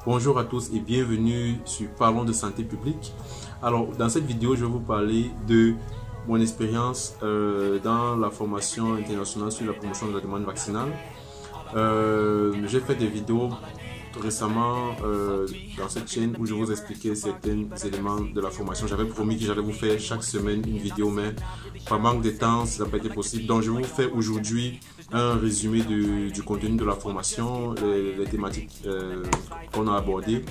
Bonjour à tous et bienvenue sur Parlons de santé publique. Alors, dans cette vidéo, je vais vous parler de mon expérience dans la formation internationale sur la promotion de la demande vaccinale. J'ai fait des vidéos récemment dans cette chaîne où je vous expliquais certains éléments de la formation. J'avais promis que j'allais vous faire chaque semaine une vidéo, mais par manque de temps, ça n'a pas été possible. Donc, je vais vous faire aujourd'hui un résumé du contenu de la formation, les thématiques qu'on a abordées.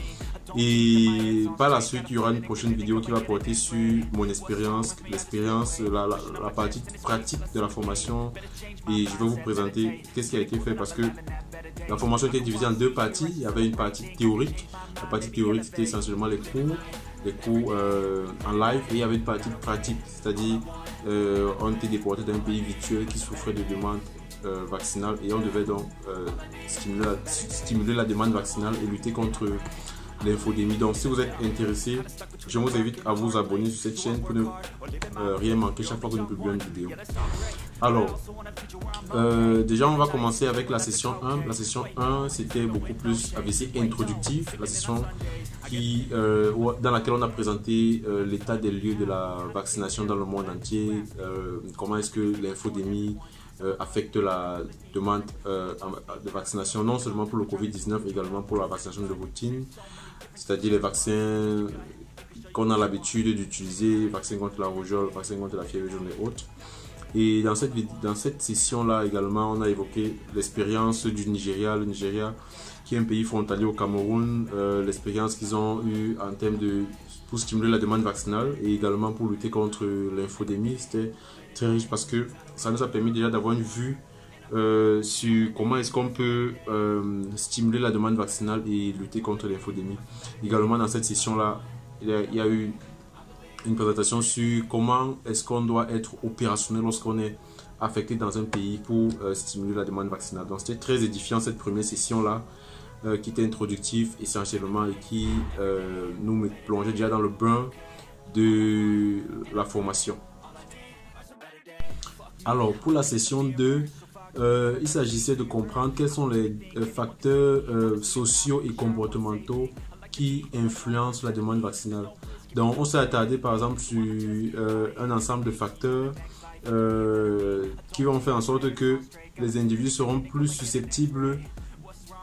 Et par la suite, il y aura une prochaine vidéo qui va porter sur mon expérience, la partie pratique de la formation. Et je vais vous présenter qu'est-ce qui a été fait parce que la formation était divisée en deux parties. Il y avait une partie théorique. La partie théorique, c'était essentiellement les cours en live. Et il y avait une partie pratique, c'est-à-dire on était déporté d'un pays virtuel qui souffrait de demandes vaccinales et on devait donc stimuler la demande vaccinale et lutter contre l'infodémie. Donc si vous êtes intéressé, je vous invite à vous abonner sur cette chaîne pour ne rien manquer chaque fois que nous publions une vidéo. Alors, déjà on va commencer avec la session 1. La session 1 c'était beaucoup plus AVC introductif, la session dans laquelle on a présenté l'état des lieux de la vaccination dans le monde entier, comment est-ce que l'infodémie affecte la demande de vaccination, non seulement pour le Covid-19, également pour la vaccination de routine, c'est-à-dire les vaccins qu'on a l'habitude d'utiliser, vaccins contre la rougeole, vaccins contre la fièvre jaune et autres. Et dans cette session-là également, on a évoqué l'expérience du Nigeria. Le Nigeria, qui est un pays frontalier au Cameroun, l'expérience qu'ils ont eue en termes pour stimuler la demande vaccinale et également pour lutter contre l'infodémie. C'était très riche parce que ça nous a permis déjà d'avoir une vue sur comment est-ce qu'on peut stimuler la demande vaccinale et lutter contre l'infodémie. Également dans cette session-là, il y a eu une présentation sur comment est-ce qu'on doit être opérationnel lorsqu'on est affecté dans un pays pour stimuler la demande vaccinale. Donc c'était très édifiant cette première session-là qui était introductive essentiellement et qui nous plongeait déjà dans le bain de la formation. Alors pour la session 2, il s'agissait de comprendre quels sont les facteurs sociaux et comportementaux qui influencent la demande vaccinale. Donc on s'est attardé par exemple sur un ensemble de facteurs qui vont faire en sorte que les individus seront plus susceptibles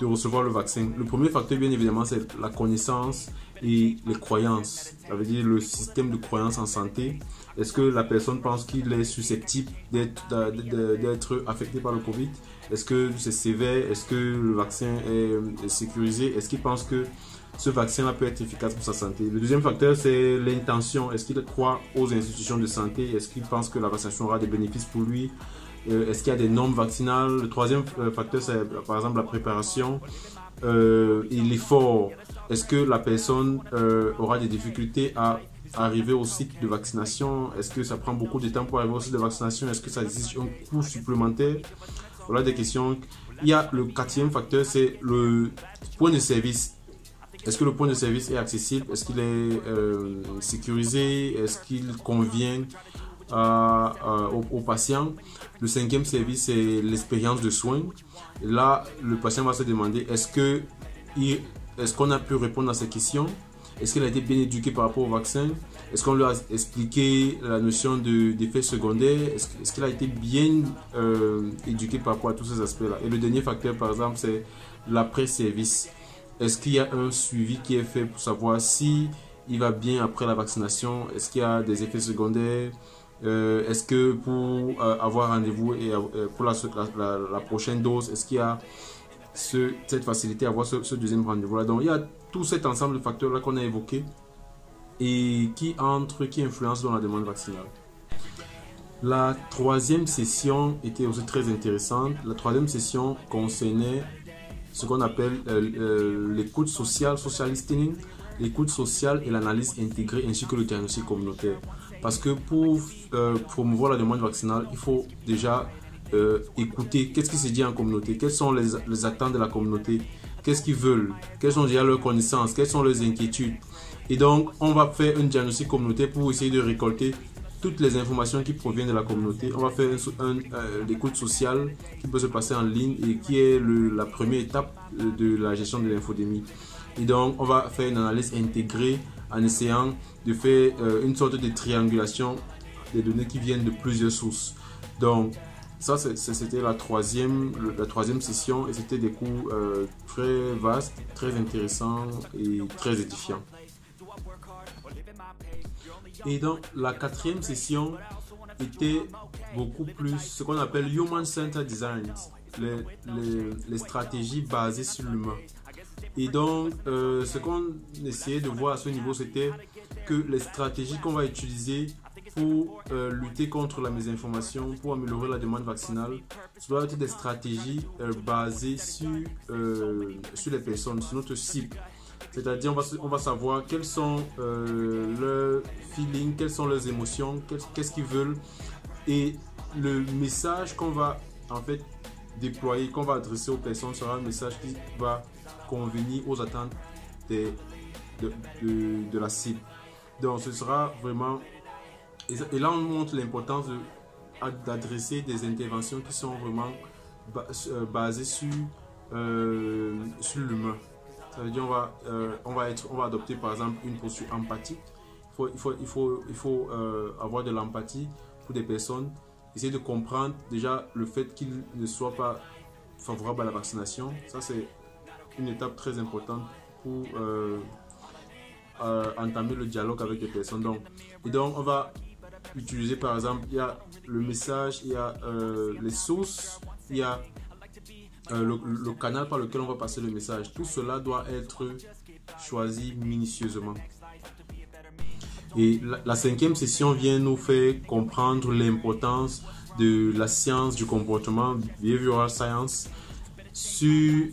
de recevoir le vaccin. Le premier facteur bien évidemment c'est la connaissance et les croyances, ça veut dire le système de croyances en santé. Est-ce que la personne pense qu'il est susceptible d'être affecté par le Covid? Est-ce que c'est sévère? Est-ce que le vaccin est sécurisé? Est-ce qu'il pense que ce vaccin peut être efficace pour sa santé? Le deuxième facteur, c'est l'intention. Est-ce qu'il croit aux institutions de santé? Est-ce qu'il pense que la vaccination aura des bénéfices pour lui? Est-ce qu'il y a des normes vaccinales? Le troisième facteur, c'est par exemple la préparation et l'effort. Est-ce que la personne aura des difficultés à arriver au site de vaccination? Est-ce que ça prend beaucoup de temps pour arriver au site de vaccination? Est-ce que ça existe un coût supplémentaire? Voilà des questions. Il y a le quatrième facteur, c'est le point de service. Est-ce que le point de service est accessible? Est-ce qu'il est sécurisé? Est-ce qu'il convient aux patients? Le cinquième service, c'est l'expérience de soins. Là, le patient va se demander est-ce qu'on a pu répondre à ces questions? Est-ce qu'il a été bien éduqué par rapport au vaccin? Est-ce qu'on lui a expliqué la notion d'effets secondaires? Est-ce qu'il a été bien éduqué par rapport à tous ces aspects-là? Et le dernier facteur, par exemple, c'est l'après-service. Est-ce qu'il y a un suivi qui est fait pour savoir si il va bien après la vaccination? Est-ce qu'il y a des effets secondaires? Est-ce que pour avoir rendez-vous et pour la prochaine dose, est-ce qu'il y a cette facilité à avoir ce deuxième rendez-vous-là? Donc il y a tout cet ensemble de facteurs-là qu'on a évoqué et qui influencent dans la demande vaccinale. La troisième session était aussi très intéressante. La troisième session concernait ce qu'on appelle l'écoute sociale, social listening, l'écoute sociale et l'analyse intégrée ainsi que le diagnostic communautaire. Parce que pour promouvoir la demande vaccinale, il faut déjà écouter qu'est-ce qui se dit en communauté, quelles sont les attentes de la communauté, qu'est-ce qu'ils veulent, quelles sont déjà leurs connaissances, quelles sont leurs inquiétudes. Et donc, on va faire un diagnostic communautaire pour essayer de récolter toutes les informations qui proviennent de la communauté. On va faire l'écoute sociale qui peut se passer en ligne et qui est la première étape de la gestion de l'infodémie. Et donc, on va faire une analyse intégrée en essayant de faire une sorte de triangulation des données qui viennent de plusieurs sources. Donc, ça, c'était la troisième session et c'était des cours très vastes, très intéressants et très édifiants. Et donc, la quatrième session était beaucoup plus ce qu'on appelle Human Centered Design, les stratégies basées sur l'humain. Et donc, ce qu'on essayait de voir à ce niveau, c'était que les stratégies qu'on va utiliser pour lutter contre la mésinformation, pour améliorer la demande vaccinale, ce doit être des stratégies basées sur les personnes, sur notre cible. C'est-à-dire, on va savoir quels sont leurs feelings, quelles sont leurs émotions, qu'est-ce qu'ils veulent. Et le message qu'on va en fait déployer, qu'on va adresser aux personnes sera un message qui va convenir aux attentes de la cible. Donc, ce sera vraiment... Et là, on montre l'importance d'adresser des interventions qui sont vraiment basées sur l'humain. Ça veut dire on va adopter par exemple une posture empathique. Il faut avoir de l'empathie pour des personnes, essayer de comprendre déjà le fait qu'ils ne soient pas favorables à la vaccination. Ça, c'est une étape très importante pour entamer le dialogue avec les personnes. Donc, on va utiliser par exemple, il y a le message, il y a les sources, il y a le canal par lequel on va passer le message. Tout cela doit être choisi minutieusement. Et la cinquième session vient nous faire comprendre l'importance de la science du comportement, behavioral science, sur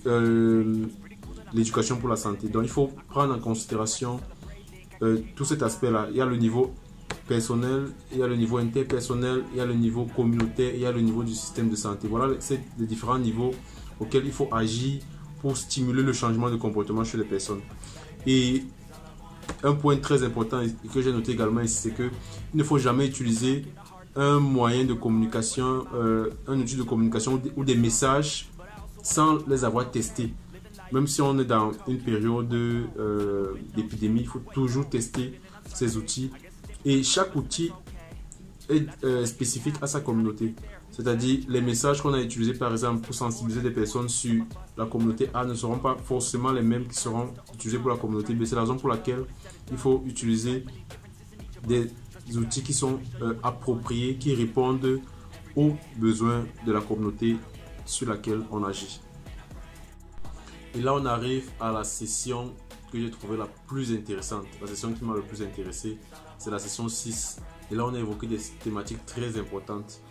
l'éducation pour la santé. Donc il faut prendre en considération tout cet aspect-là. Il y a le niveau personnel, il y a le niveau interpersonnel, il y a le niveau communautaire, il y a le niveau du système de santé. Voilà les différents niveaux auxquels il faut agir pour stimuler le changement de comportement chez les personnes. Et un point très important que j'ai noté également ici, c'est qu'il ne faut jamais utiliser un moyen de communication, un outil de communication ou des messages sans les avoir testés. Même si on est dans une période d'épidémie, il faut toujours tester ces outils. Et chaque outil est spécifique à sa communauté. C'est-à-dire, les messages qu'on a utilisés, par exemple, pour sensibiliser des personnes sur la communauté A ne seront pas forcément les mêmes qui seront utilisés pour la communauté B. C'est la raison pour laquelle il faut utiliser des outils qui sont appropriés, qui répondent aux besoins de la communauté sur laquelle on agit. Et là, on arrive à la session que j'ai trouvée la plus intéressante. La session qui m'a le plus intéressé, c'est la session 6. Et là, on a évoqué des thématiques très importantes.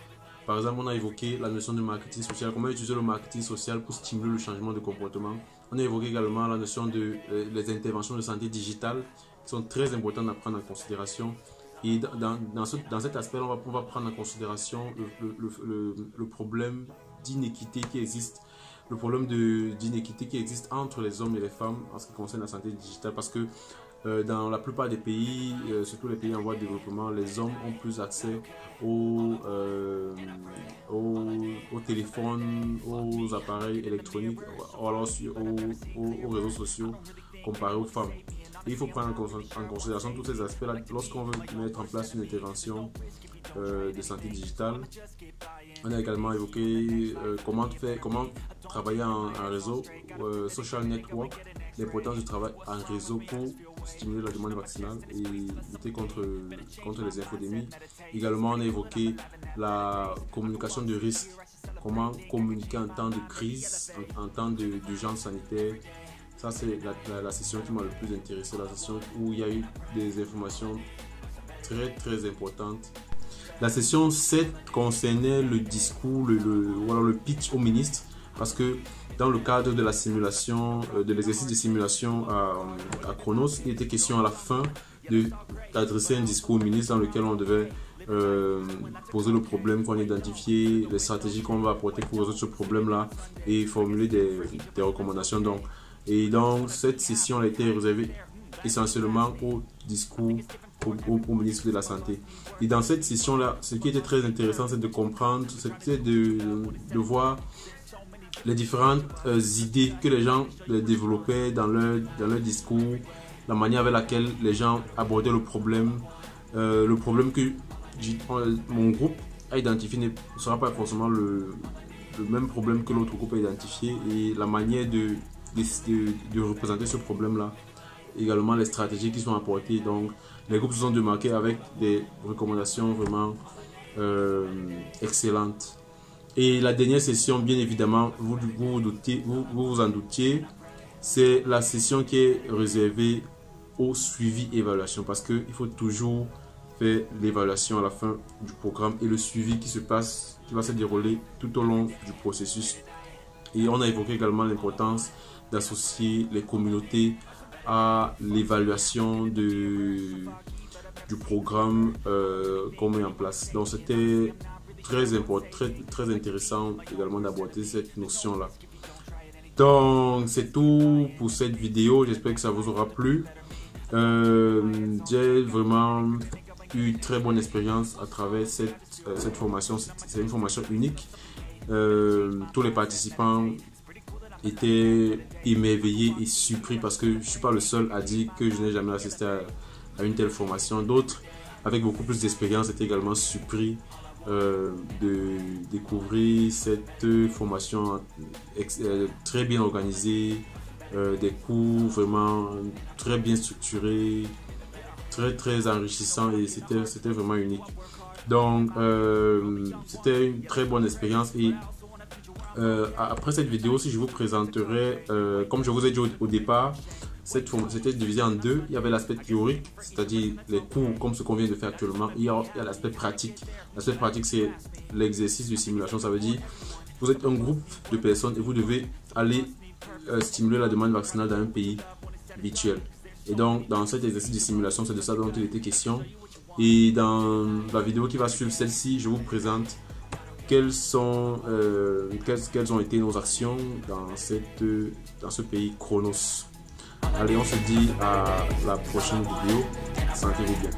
Par exemple, on a évoqué la notion de marketing social, comment utiliser le marketing social pour stimuler le changement de comportement. On a évoqué également la notion de les interventions de santé digitale qui sont très importantes à prendre en considération. Et dans cet aspect, on va prendre en considération le problème d'inéquité qui existe. Le problème d'inéquité qui existe entre les hommes et les femmes en ce qui concerne la santé digitale, parce que dans la plupart des pays, surtout les pays en voie de développement, les hommes ont plus accès aux téléphones, aux appareils électroniques, ou alors aux réseaux sociaux comparé aux femmes. Et il faut prendre en considération tous ces aspects-là lorsqu'on veut mettre en place une intervention de santé digitale. On a également évoqué comment travailler en réseau, social network, l'importance du travail en réseau pour stimuler la demande vaccinale et lutter contre les infodémies. Également, on a évoqué la communication de risque, comment communiquer en temps de crise, en temps d'urgence sanitaire. Ça, c'est la session qui m'a le plus intéressé, la session où il y a eu des informations très très importantes. La session 7 concernait le discours, le pitch au ministre, parce que dans le cadre de la simulation, de l'exercice de simulation à Chronos, il était question à la fin d'adresser un discours au ministre dans lequel on devait poser le problème qu'on a identifié, les stratégies qu'on va apporter pour résoudre ce problème-là et formuler des recommandations. Et donc, cette session a été réservée essentiellement au discours au ministre de la Santé. Et dans cette session-là, ce qui était très intéressant, c'est de comprendre, c'était de voir les différentes idées que les gens développaient dans leur discours, la manière avec laquelle les gens abordaient le problème que mon groupe a identifié ne sera pas forcément le même problème que l'autre groupe a identifié, et la manière de représenter ce problème-là, également les stratégies qui sont apportées. Donc les groupes se sont démarqués avec des recommandations vraiment excellentes. Et la dernière session, bien évidemment, vous vous en doutiez, c'est la session qui est réservée au suivi évaluation, parce qu'il faut toujours faire l'évaluation à la fin du programme et le suivi qui va se dérouler tout au long du processus. Et on a évoqué également l'importance d'associer les communautés à l'évaluation du programme qu'on met en place. Donc c'était très important, très intéressant également d'aborder cette notion là. Donc c'est tout pour cette vidéo, j'espère que ça vous aura plu. J'ai vraiment eu très bonne expérience à travers cette formation. C'est une formation unique. Tous les participants étaient émerveillés et surpris, parce que je ne suis pas le seul à dire que je n'ai jamais assisté à une telle formation. D'autres, avec beaucoup plus d'expérience, étaient également surpris de découvrir cette formation très bien organisée, des cours vraiment très bien structurés, très enrichissants, et c'était vraiment unique. Donc c'était une très bonne expérience. Et après cette vidéo, si je vous présenterai, comme je vous ai dit au départ, cette formation c'était divisé en deux. Il y avait l'aspect théorique, c'est-à-dire les cours comme ce qu'on vient de faire actuellement. Il y a l'aspect pratique. L'aspect pratique, c'est l'exercice de simulation. Ça veut dire vous êtes un groupe de personnes et vous devez aller stimuler la demande vaccinale dans un pays virtuel. Et donc dans cet exercice de simulation, c'est de ça dont il était question. Et dans la vidéo qui va suivre celle-ci, je vous présente quelles ont été nos actions dans ce pays Chronos. Allez, on se dit à la prochaine vidéo. Sentez-vous bien.